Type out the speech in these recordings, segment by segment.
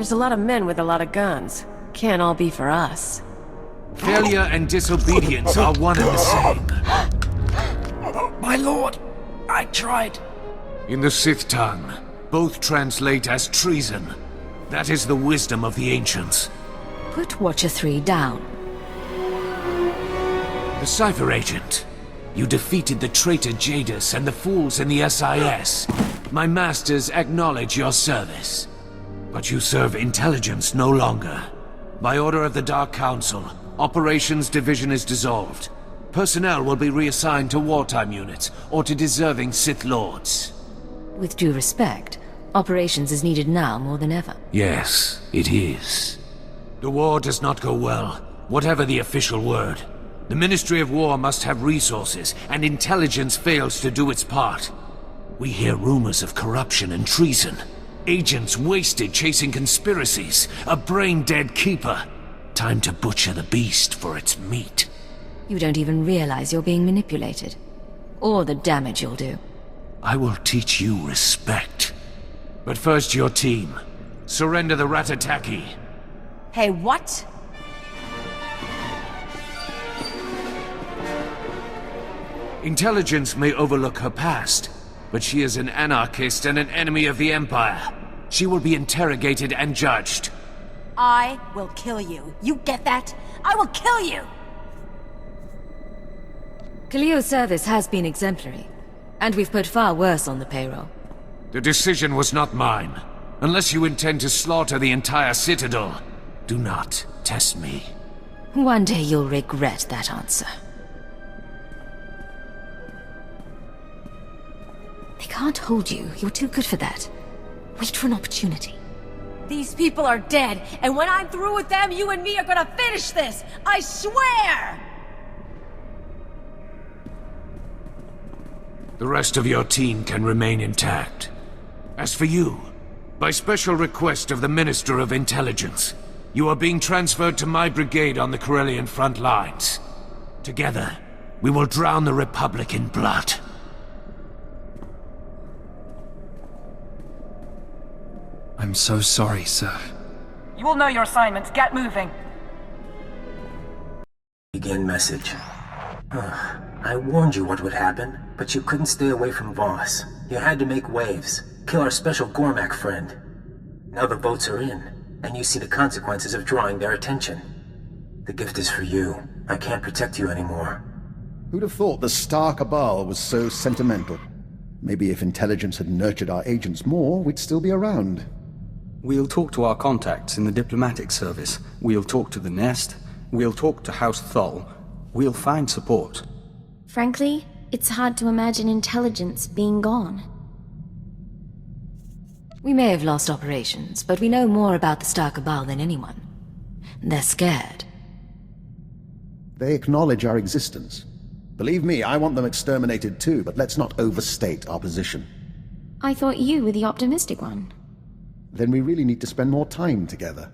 There's a lot of men with a lot of guns. Can't all be for us. Failure and disobedience are one and the same. My lord, I tried. In the Sith tongue, both translate as treason. That is the wisdom of the ancients. Put Watcher 3 down. The Cipher Agent. You defeated the traitor Jadis and the fools in the SIS. My masters acknowledge your service. But you serve intelligence no longer. By order of the Dark Council, Operations Division is dissolved. Personnel will be reassigned to wartime units or to deserving Sith Lords. With due respect, operations is needed now more than ever. Yes, it is. The war does not go well, whatever the official word. The Ministry of War must have resources, and intelligence fails to do its part. We hear rumors of corruption and treason. Agents wasted chasing conspiracies. A brain-dead keeper. Time to butcher the beast for its meat. You don't even realize you're being manipulated. Or the damage you'll do. I will teach you respect. But first your team. Surrender the Ratataki. Hey, what? Intelligence may overlook her past, but she is an anarchist and an enemy of the Empire. She will be interrogated and judged. I will kill you. You get that? I will kill you! Khalil's service has been exemplary, and we've put far worse on the payroll. The decision was not mine. Unless you intend to slaughter the entire Citadel, do not test me. One day you'll regret that answer. They can't hold you. You're too good for that. Wait for an opportunity. These people are dead, and when I'm through with them, you and me are gonna finish this! I swear! The rest of your team can remain intact. As for you, by special request of the Minister of Intelligence, you are being transferred to my brigade on the Corellian front lines. Together, we will drown the Republic in blood. I'm so sorry, sir. You all know your assignments. Get moving. Begin message. I warned you what would happen, but you couldn't stay away from Voss. You had to make waves. Kill our special Gormak friend. Now the votes are in, and you see the consequences of drawing their attention. The gift is for you. I can't protect you anymore. Who'd have thought the SWTOR cabal was so sentimental? Maybe if intelligence had nurtured our agents more, we'd still be around. We'll talk to our contacts in the diplomatic service. We'll talk to the Nest. We'll talk to House Thol. We'll find support. Frankly, it's hard to imagine intelligence being gone. We may have lost operations, but we know more about the SWTOR cabal than anyone. They're scared. They acknowledge our existence. Believe me, I want them exterminated too, but let's not overstate our position. I thought you were the optimistic one. Then we really need to spend more time together.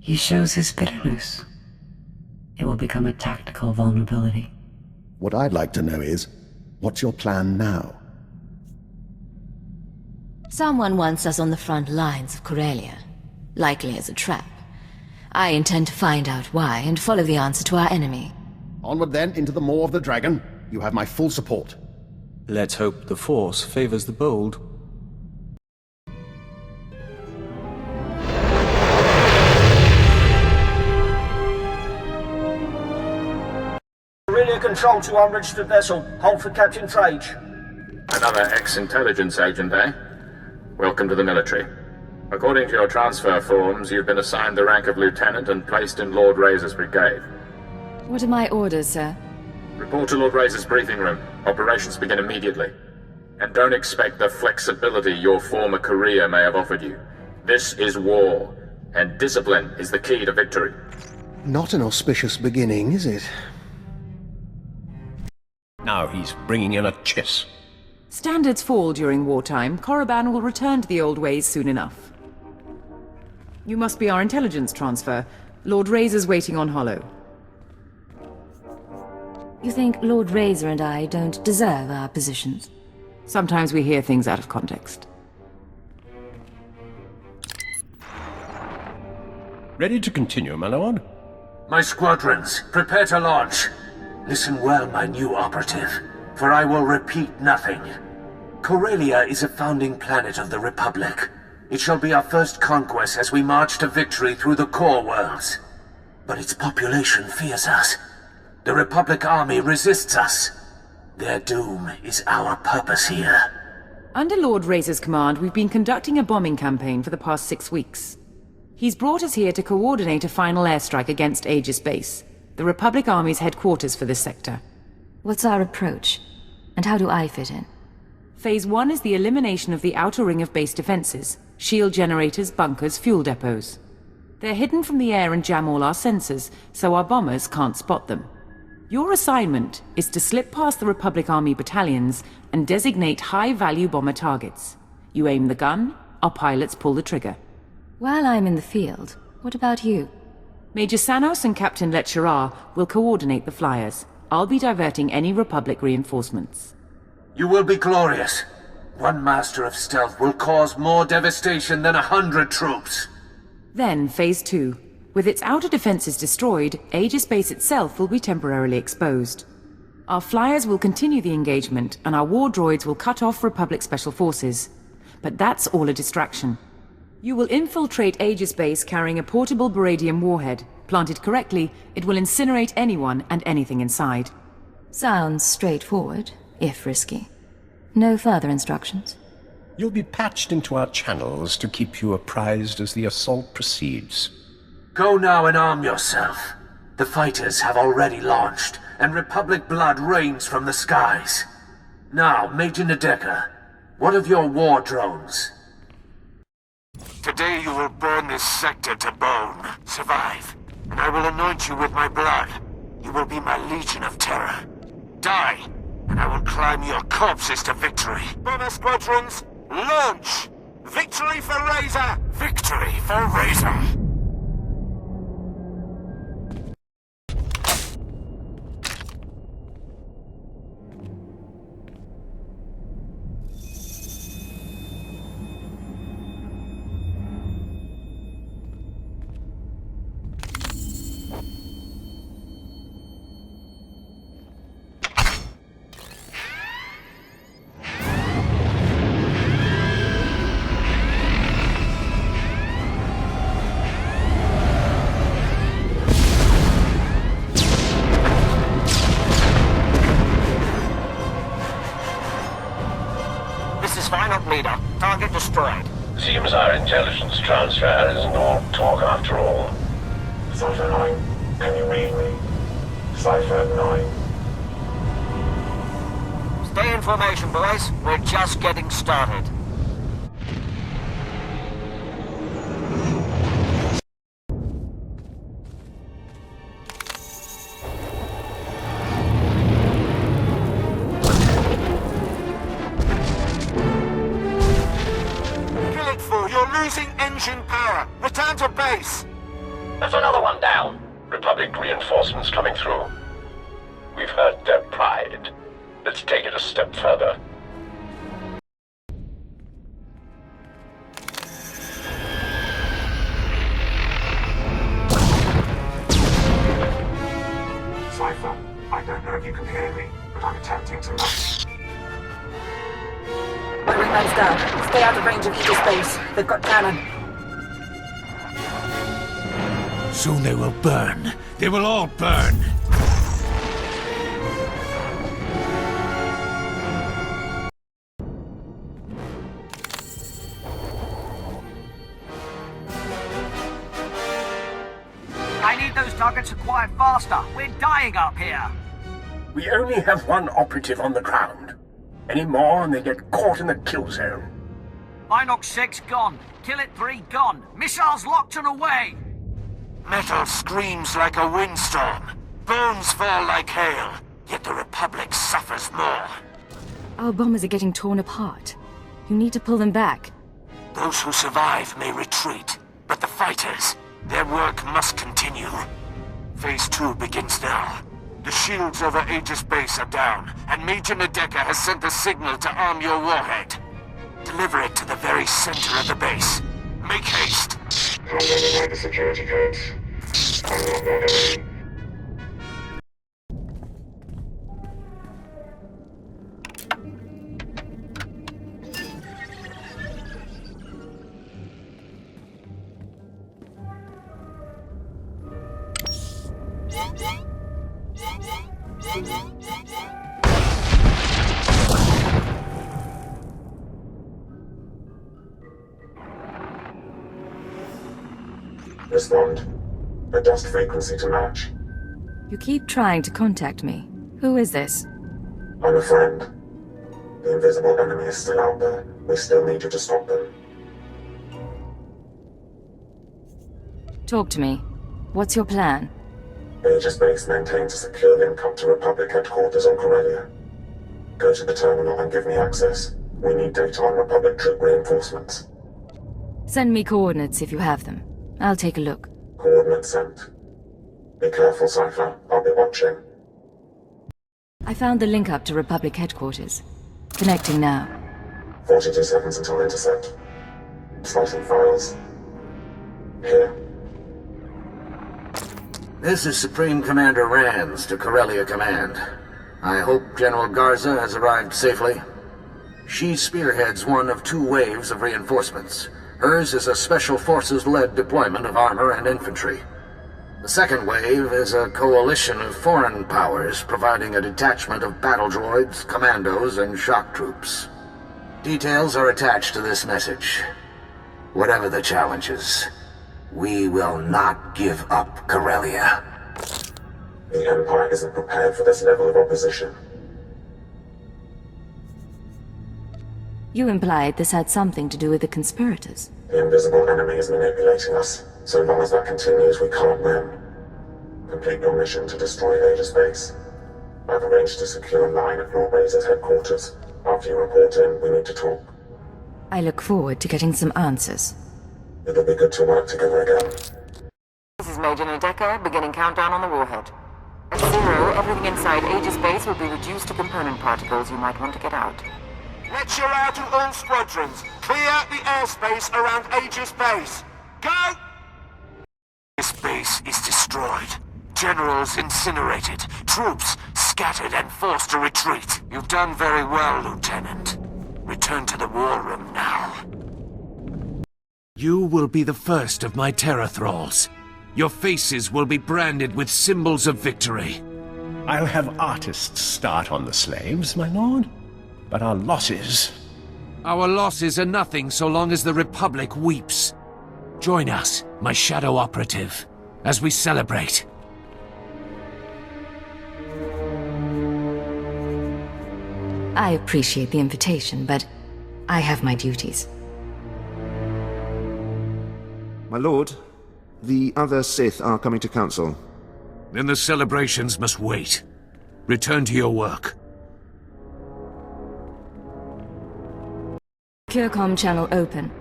He shows his bitterness. It will become a tactical vulnerability. What I'd like to know is, what's your plan now? Someone wants us on the front lines of Corellia. Likely as a trap. I intend to find out why and follow the answer to our enemy. Onward then, into the maw of the dragon. You have my full support. Let's hope the Force favors the bold. Corellia Control to unregistered vessel. Hold for Captain Trage. Another ex-intelligence agent, eh? Welcome to the military. According to your transfer forms, you've been assigned the rank of lieutenant and placed in Lord Razor's brigade. What are my orders, sir? Report to Lord Razor's briefing room. Operations begin immediately. And don't expect the flexibility your former career may have offered you. This is war, and discipline is the key to victory. Not an auspicious beginning, is it? Now he's bringing in a chess. Standards fall during wartime. Korriban will return to the old ways soon enough. You must be our intelligence transfer. Lord Razor's waiting on Hollow. You think Lord Razor and I don't deserve our positions? Sometimes we hear things out of context. Ready to continue, my lord? My squadrons, prepare to launch. Listen well, my new operative, for I will repeat nothing. Corellia is a founding planet of the Republic. It shall be our first conquest as we march to victory through the core worlds. But its population fears us. The Republic army resists us. Their doom is our purpose here. Under Lord Razor's command, we've been conducting a bombing campaign for the past 6 weeks. He's brought us here to coordinate a final airstrike against Aegis Base, the Republic Army's headquarters for this sector. What's our approach? And how do I fit in? Phase 1 is the elimination of the outer ring of base defenses, shield generators, bunkers, fuel depots. They're hidden from the air and jam all our sensors, so our bombers can't spot them. Your assignment is to slip past the Republic Army battalions and designate high-value bomber targets. You aim the gun, our pilots pull the trigger. While I'm in the field, what about you? Major Sanos and Captain Letcherar will coordinate the flyers. I'll be diverting any Republic reinforcements. You will be glorious. One master of stealth will cause more devastation than 100 troops. Then, Phase 2. With its outer defenses destroyed, Aegis Base itself will be temporarily exposed. Our flyers will continue the engagement, and our war droids will cut off Republic Special Forces. But that's all a distraction. You will infiltrate Aegis Base carrying a portable Baradium warhead. Planted correctly, it will incinerate anyone and anything inside. Sounds straightforward, if risky. No further instructions? You'll be patched into our channels to keep you apprised as the assault proceeds. Go now and arm yourself. The fighters have already launched, and Republic blood rains from the skies. Now, Major Nadeka, what of your war drones? Today you will burn this sector to bone. Survive, and I will anoint you with my blood. You will be my legion of terror. Die, and I will climb your corpses to victory. Bomber squadrons, launch! Victory for Razor! Victory for Razor! Leader, target destroyed. Seems our intelligence transfer isn't all talk after all. Cypher 9, can you read me? Cypher 9. Stay in formation, boys. We're just getting started. Engine power! Return to base! There's another one down. Republic reinforcements coming through. We've hurt their pride. Let's take it a step further. Cypher, I don't know if you can hear me, but I'm attempting to launch. My wingman's down. Stay out of range of Aegis Base. They've got cannon. Soon they will burn. They will all burn. I need those targets acquired faster. We're dying up here. We only have one operative on the ground. Any more and they get caught in the kill zone. Inox 6 gone. Kill it 3 gone. Missiles locked and away. Metal screams like a windstorm. Bones fall like hail. Yet the Republic suffers more. Our bombers are getting torn apart. You need to pull them back. Those who survive may retreat, but the fighters, their work must continue. Phase 2 begins now. The shields over Aegis Base are down, and Major Nadeka has sent the signal to arm your warhead. Deliver it to the very center of the base. Make haste. identify the security codes. Unlock their enemy. Respond. Adjust frequency to match. You keep trying to contact me. Who is this? I'm a friend. The invisible enemy is still out there. We still need you to stop them. Talk to me. What's your plan? Aegis Base maintains a secure link up to Republic headquarters on Corellia. Go to the terminal and give me access. We need data on Republic troop reinforcements. Send me coordinates if you have them. I'll take a look. Coordinates sent. Be careful, Cypher. I'll be watching. I found the link up to Republic headquarters. Connecting now. 42 seconds until intercept. Slicing files. Here. This is Supreme Commander Rands to Corellia Command. I hope General Garza has arrived safely. She spearheads one of 2 waves of reinforcements. Hers is a Special Forces-led deployment of armor and infantry. The second wave is a coalition of foreign powers providing a detachment of battle droids, commandos, and shock troops. Details are attached to this message. Whatever the challenges, we will not give up Corellia. The Empire isn't prepared for this level of opposition. You implied this had something to do with the conspirators. The invisible enemy is manipulating us. So long as that continues, we can't win. Complete your mission to destroy Aegis Base. I've arranged to secure a line at Lord Razor's headquarters. After you report in, we need to talk. I look forward to getting some answers. It'll be good to work together again. This is Major Nadeka, beginning countdown on the warhead. At 0, everything inside Aegis Base will be reduced to component particles. You might want to get out. Let's yell out to all squadrons. Clear the airspace around Aegis Base. Go! This base is destroyed. Generals incinerated. Troops scattered and forced to retreat. You've done very well, Lieutenant. Return to the war room now. You will be the first of my terror thralls. Your faces will be branded with symbols of victory. I'll have artists start on the slaves, my lord. But our losses... Our losses are nothing so long as the Republic weeps. Join us, my Shadow Operative, as we celebrate. I appreciate the invitation, but I have my duties. My lord, the other Sith are coming to council. Then the celebrations must wait. Return to your work. CureComm channel open.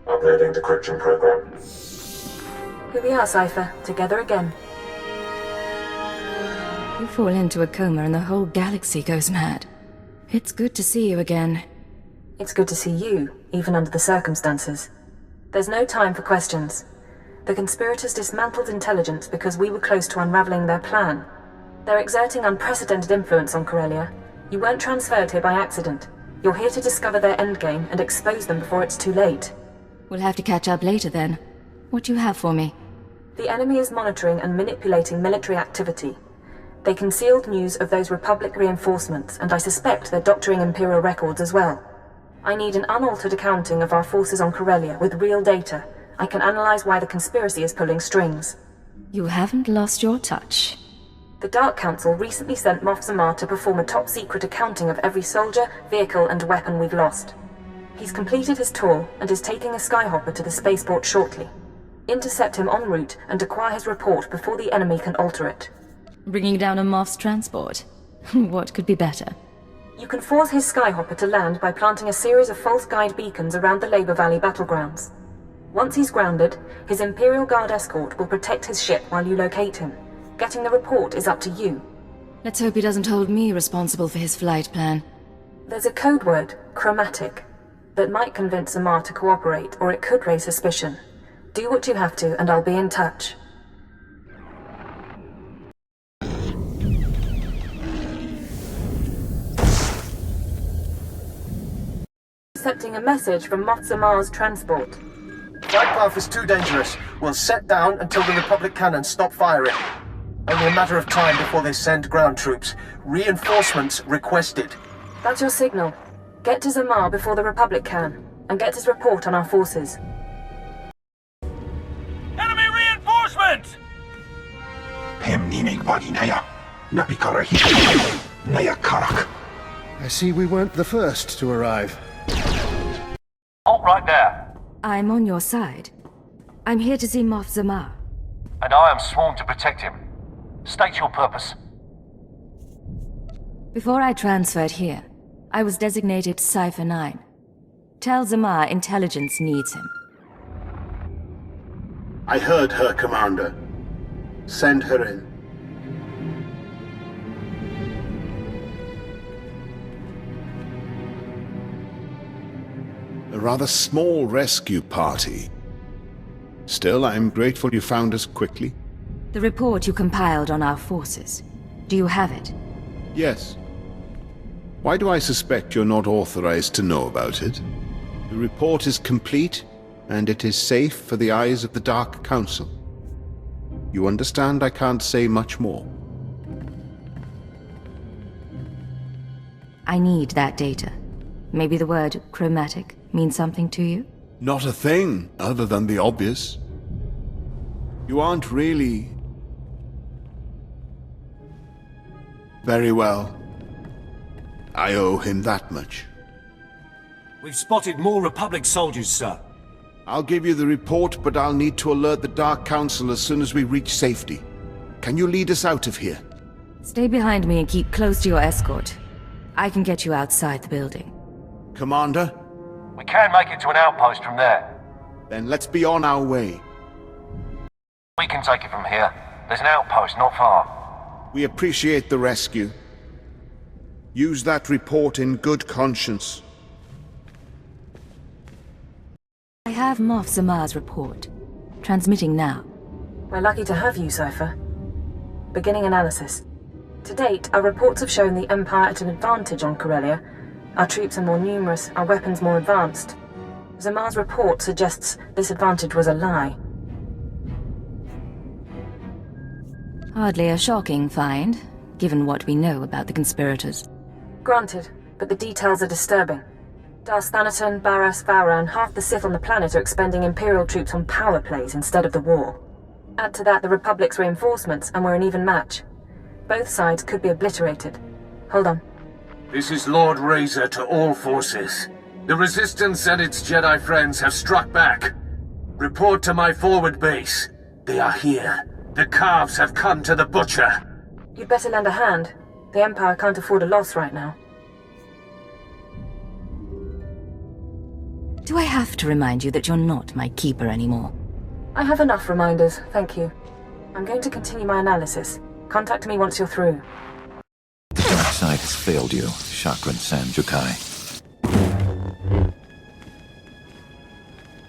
Uploading decryption program. Here we are, Cypher. Together again. You fall into a coma and the whole galaxy goes mad. It's good to see you again. It's good to see you, even under the circumstances. There's no time for questions. The conspirators dismantled intelligence because we were close to unraveling their plan. They're exerting unprecedented influence on Corellia. You weren't transferred here by accident. You're here to discover their endgame and expose them before it's too late. We'll have to catch up later then. What do you have for me? The enemy is monitoring and manipulating military activity. They concealed news of those Republic reinforcements, and I suspect they're doctoring Imperial records as well. I need an unaltered accounting of our forces on Corellia with real data. I can analyze why the conspiracy is pulling strings. You haven't lost your touch. The Dark Council recently sent Moff Zamar to perform a top-secret accounting of every soldier, vehicle, and weapon we've lost. He's completed his tour and is taking a skyhopper to the spaceport shortly. Intercept him en route and acquire his report before the enemy can alter it. Bringing down a Moff's transport? What could be better? You can force his skyhopper to land by planting a series of false guide beacons around the Labor Valley battlegrounds. Once he's grounded, his Imperial Guard escort will protect his ship while you locate him. Getting the report is up to you. Let's hope he doesn't hold me responsible for his flight plan. There's a code word, chromatic, that might convince Zamar to cooperate, or it could raise suspicion. Do what you have to, and I'll be in touch. Accepting a message from Moff Zamar's transport. Flight path is too dangerous. We'll set down until the Republic cannons stop firing. Only a matter of time before they send ground troops. Reinforcements requested. That's your signal. Get to Zamar before the Republic can, and get his report on our forces. Enemy reinforcement! I see we weren't the first to arrive. Halt right there. I'm on your side. I'm here to see Moff Zamar. And I am sworn to protect him. State your purpose. Before I transferred here, I was designated Cipher 9. Tell Zamar intelligence needs him. I heard her, Commander. Send her in. A rather small rescue party. Still, I'm grateful you found us quickly. The report you compiled on our forces. Do you have it? Yes. Why do I suspect you're not authorized to know about it? The report is complete, and it is safe for the eyes of the Dark Council. You understand I can't say much more. I need that data. Maybe the word chromatic means something to you? Not a thing, other than the obvious. You aren't really... Very well. I owe him that much. We've spotted more Republic soldiers, sir. I'll give you the report, but I'll need to alert the Dark Council as soon as we reach safety. Can you lead us out of here? Stay behind me and keep close to your escort. I can get you outside the building. Commander? We can make it to an outpost from there. Then let's be on our way. We can take it from here. There's an outpost not far. We appreciate the rescue. Use that report in good conscience. I have Moff Zamar's report. Transmitting now. We're lucky to have you, Cipher. Beginning analysis. To date, our reports have shown the Empire at an advantage on Corellia. Our troops are more numerous, our weapons more advanced. Zamar's report suggests this advantage was a lie. Hardly a shocking find, given what we know about the conspirators. Granted, but the details are disturbing. Darth Thanaton, Barras, Vowran, half the Sith on the planet are expending Imperial troops on power plays instead of the war. Add to that the Republic's reinforcements, and we're an even match. Both sides could be obliterated. Hold on. This is Lord Razor to all forces. The Resistance and its Jedi friends have struck back. Report to my forward base. They are here. The calves have come to the butcher. You'd better lend a hand. The Empire can't afford a loss right now. Do I have to remind you that you're not my keeper anymore? I have enough reminders, thank you. I'm going to continue my analysis. Contact me once you're through. The dark side has failed you, Chakran San Jukai.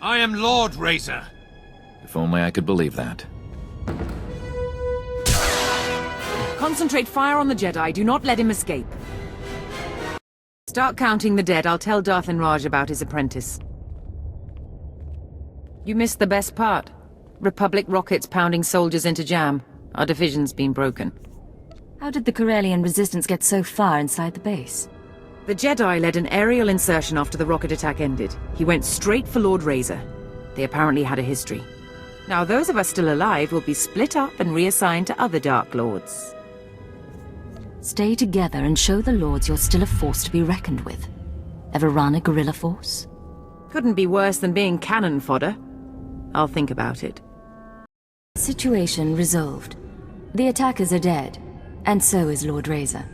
I am Lord Razor. If only I could believe that. Concentrate fire on the Jedi. Do not let him escape. Start counting the dead. I'll tell Darth and Raj about his apprentice. You missed the best part. Republic rockets pounding soldiers into jam. Our division's been broken. How did the Corellian resistance get so far inside the base? The Jedi led an aerial insertion after the rocket attack ended. He went straight for Lord Razor. They apparently had a history. Now those of us still alive will be split up and reassigned to other Dark Lords. Stay together and show the Lords you're still a force to be reckoned with. Ever run a guerrilla force? Couldn't be worse than being cannon fodder. I'll think about it. Situation resolved. The attackers are dead, and so is Lord Razor.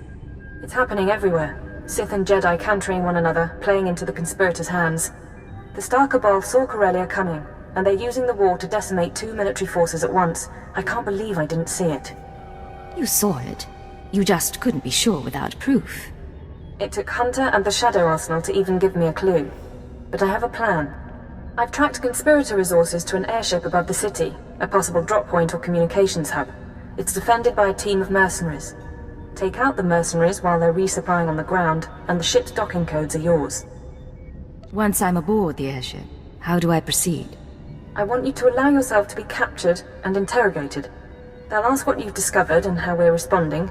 It's happening everywhere. Sith and Jedi countering one another, playing into the conspirators' hands. The Star Cabal saw Corellia coming, and they're using the war to decimate 2 military forces at once. I can't believe I didn't see it. You saw it. You just couldn't be sure without proof. It took Hunter and the Shadow Arsenal to even give me a clue. But I have a plan. I've tracked conspirator resources to an airship above the city, a possible drop point or communications hub. It's defended by a team of mercenaries. Take out the mercenaries while they're resupplying on the ground, and the ship's docking codes are yours. Once I'm aboard the airship, how do I proceed? I want you to allow yourself to be captured and interrogated. They'll ask what you've discovered and how we're responding.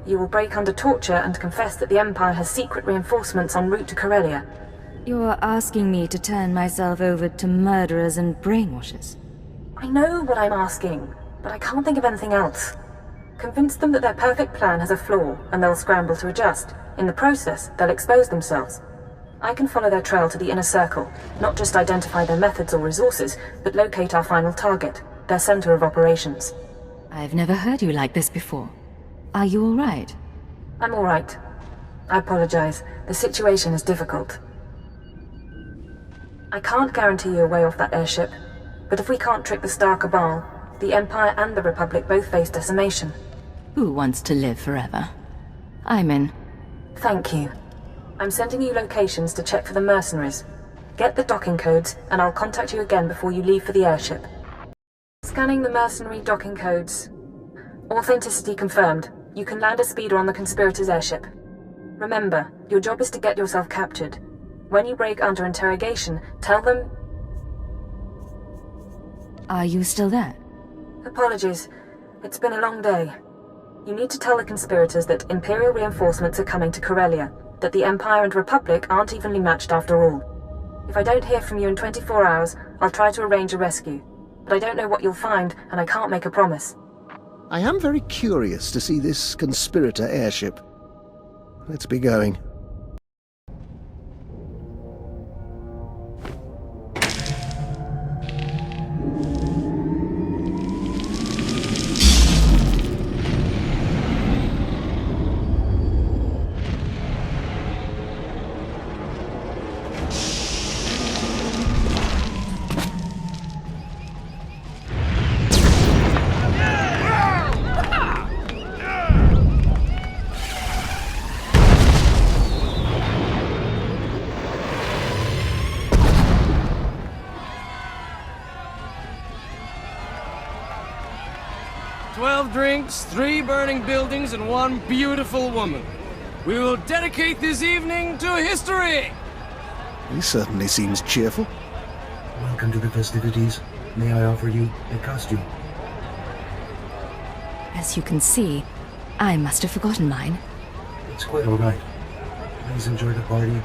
You will break under torture and confess that the Empire has secret reinforcements en route to Corellia. You're asking me to turn myself over to murderers and brainwashers? I know what I'm asking, but I can't think of anything else. Convince them that their perfect plan has a flaw, and they'll scramble to adjust. In the process, they'll expose themselves. I can follow their trail to the inner circle, not just identify their methods or resources, but locate our final target, their center of operations. I've never heard you like this before. Are you all right? I'm all right. I apologize. The situation is difficult. I can't guarantee you a way off that airship, but if we can't trick the Star Cabal, the Empire and the Republic both face decimation. Who wants to live forever? I'm in. Thank you. I'm sending you locations to check for the mercenaries. Get the docking codes, and I'll contact you again before you leave for the airship. Scanning the mercenary docking codes. Authenticity confirmed. You can land a speeder on the conspirators' airship. Remember, your job is to get yourself captured. When you break under interrogation, tell them... Are you still there? Apologies. It's been a long day. You need to tell the conspirators that Imperial reinforcements are coming to Corellia, that the Empire and Republic aren't evenly matched after all. If I don't hear from you in 24 hours, I'll try to arrange a rescue. But I don't know what you'll find, and I can't make a promise. I am very curious to see this conspirator airship. Let's be going. Drinks, 3 burning buildings, and 1 beautiful woman. We will dedicate this evening to history! He certainly seems cheerful. Welcome to the festivities. May I offer you a costume? As you can see, I must have forgotten mine. It's quite all right. Please enjoy the party.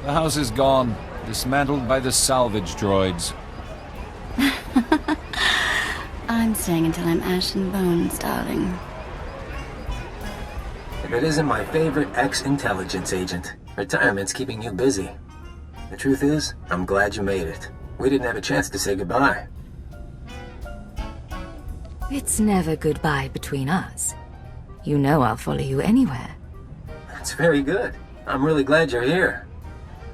The house is gone, dismantled by the salvage droids. I'm staying until I'm ash and bones, darling. If it isn't my favorite ex-intelligence agent, retirement's keeping you busy. The truth is, I'm glad you made it. We didn't have a chance to say goodbye. It's never goodbye between us. You know I'll follow you anywhere. That's very good. I'm really glad you're here.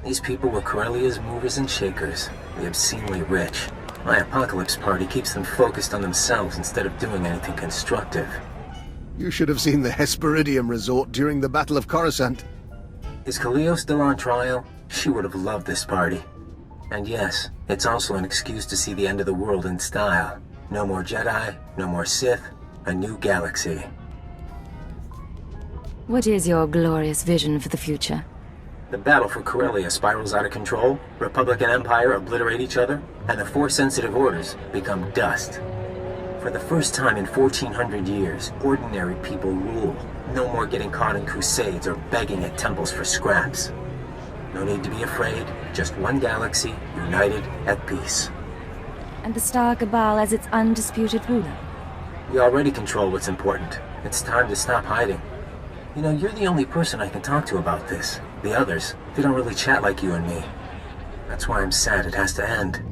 These people were Corellia's movers and shakers, the obscenely rich. My apocalypse party keeps them focused on themselves instead of doing anything constructive. You should have seen the Hesperidium resort during the Battle of Coruscant. Is Khalil still on trial? She would have loved this party. And yes, it's also an excuse to see the end of the world in style. No more Jedi, no more Sith, a new galaxy. What is your glorious vision for the future? The battle for Corellia spirals out of control, Republic and Empire obliterate each other, and the 4 sensitive orders become dust. For the first time in 1400 years, ordinary people rule. No more getting caught in crusades or begging at temples for scraps. No need to be afraid, just one galaxy, united at peace. And the Star Cabal as its undisputed ruler? We already control what's important. It's time to stop hiding. You know, you're the only person I can talk to about this. The others, they don't really chat like you and me. That's why I'm sad it has to end.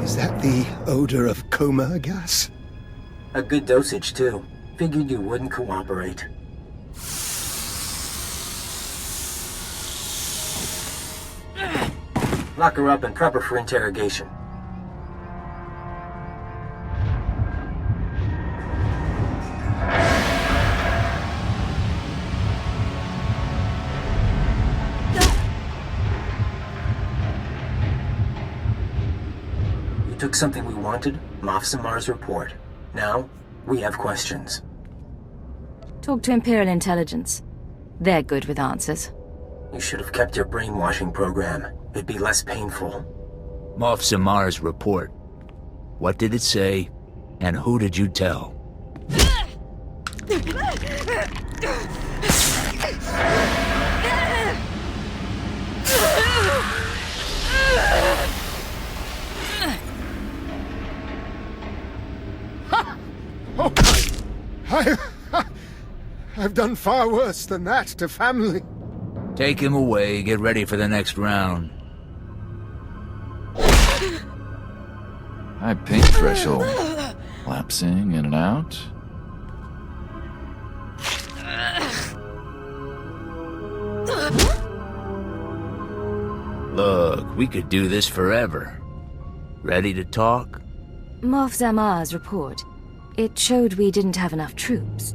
Is that the odor of coma gas? A good dosage, too. Figured you wouldn't cooperate. Lock her up and prep her for interrogation. took something we wanted, Moff Zamar's report. Now, we have questions. Talk to Imperial Intelligence. They're good with answers. You should have kept your brainwashing program. It'd be less painful. Moff Zamar's report. What did it say, and who did you tell? I've done far worse than that to family. Take him away, get ready for the next round. High paint threshold. Lapsing in and out. Look, we could do this forever. Ready to talk? Moff Zamar's report. It showed we didn't have enough troops.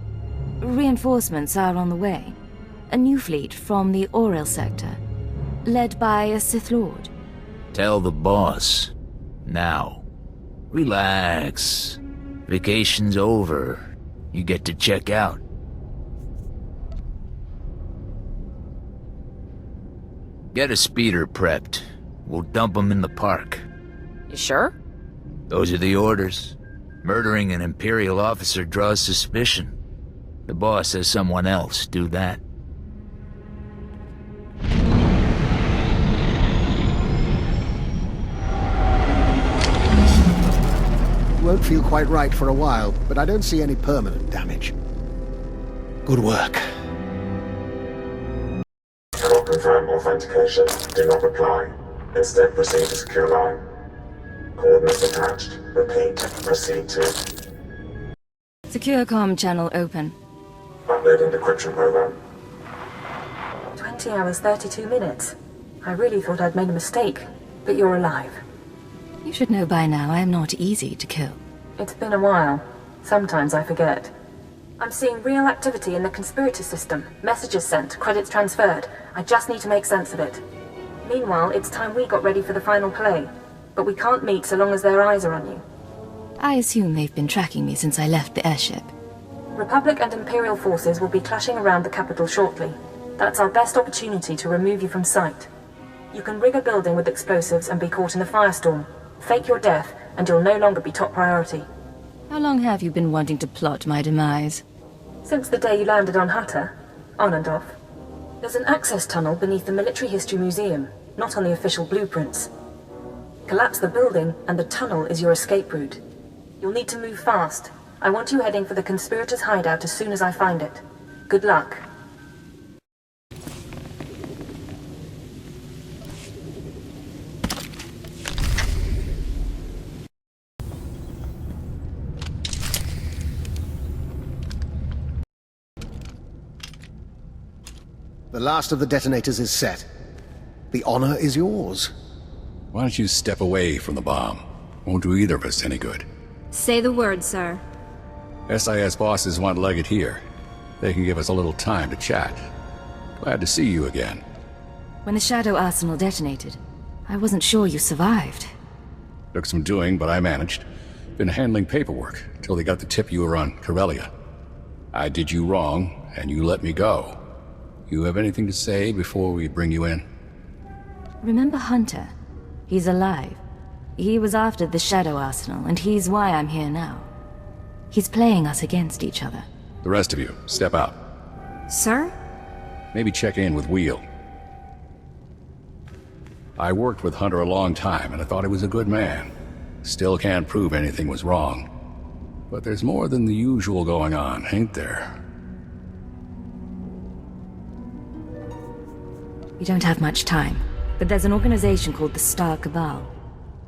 Reinforcements are on the way. A new fleet from the Orel sector, led by a Sith Lord. Tell the boss. Now. Relax. Vacation's over. You get to check out. Get a speeder prepped. We'll dump him in the park. You sure? Those are the orders. Murdering an Imperial officer draws suspicion. The boss says someone else do that. Won't feel quite right for a while, but I don't see any permanent damage. Good work. Cannot confirm authentication. Do not reply. Instead, proceed to secure line. Coordinates attached. Repeat. Proceed to... Secure comm channel open. Uploading decryption program. 20 hours, 32 minutes. I really thought I'd made a mistake, but you're alive. You should know by now I am not easy to kill. It's been a while. Sometimes I forget. I'm seeing real activity in the conspirator system. Messages sent, credits transferred. I just need to make sense of it. Meanwhile, it's time we got ready for the final play. But we can't meet so long as their eyes are on you. I assume they've been tracking me since I left the airship. Republic and Imperial forces will be clashing around the capital shortly. That's our best opportunity to remove you from sight. You can rig a building with explosives and be caught in the firestorm. Fake your death, and you'll no longer be top priority. How long have you been wanting to plot my demise? Since the day you landed on Hatter. On and off. There's an access tunnel beneath the Military History Museum, not on the official blueprints. Collapse the building, and the tunnel is your escape route. You'll need to move fast. I want you heading for the conspirators' hideout as soon as I find it. Good luck. The last of the detonators is set. The honor is yours. Why don't you step away from the bomb? Won't do either of us any good. Say the word, sir. SIS bosses want Leggett here. They can give us a little time to chat. Glad to see you again. When the Shadow Arsenal detonated, I wasn't sure you survived. Took some doing, but I managed. Been handling paperwork till they got the tip you were on Corellia. I did you wrong, and you let me go. You have anything to say before we bring you in? Remember Hunter? He's alive. He was after the Shadow Arsenal, and he's why I'm here now. He's playing us against each other. The rest of you, step out. Sir? Maybe check in with Wheel. I worked with Hunter a long time, and I thought he was a good man. Still can't prove anything was wrong. But there's more than the usual going on, ain't there? We don't have much time, but there's an organization called the Star Cabal.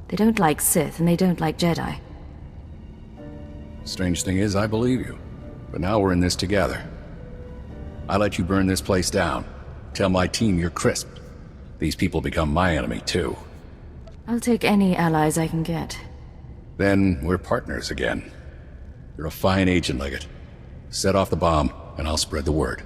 They don't like Sith, and they don't like Jedi. Strange thing is, I believe you. But now we're in this together. I let you burn this place down. Tell my team you're crisp. These people become my enemy, too. I'll take any allies I can get. Then we're partners again. You're a fine agent, Leggett. Set off the bomb, and I'll spread the word.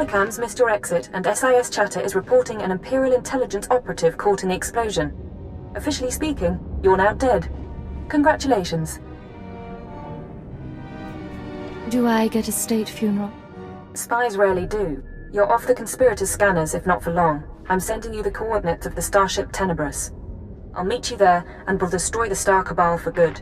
cams missed your exit, and SIS chatter is reporting an Imperial Intelligence operative caught in the explosion. Officially speaking, you're now dead. Congratulations. Do I get a state funeral? Spies rarely do. You're off the conspirators' scanners, if not for long. I'm sending you the coordinates of the starship Tenebrous. I'll meet you there, and we'll destroy the Star Cabal for good.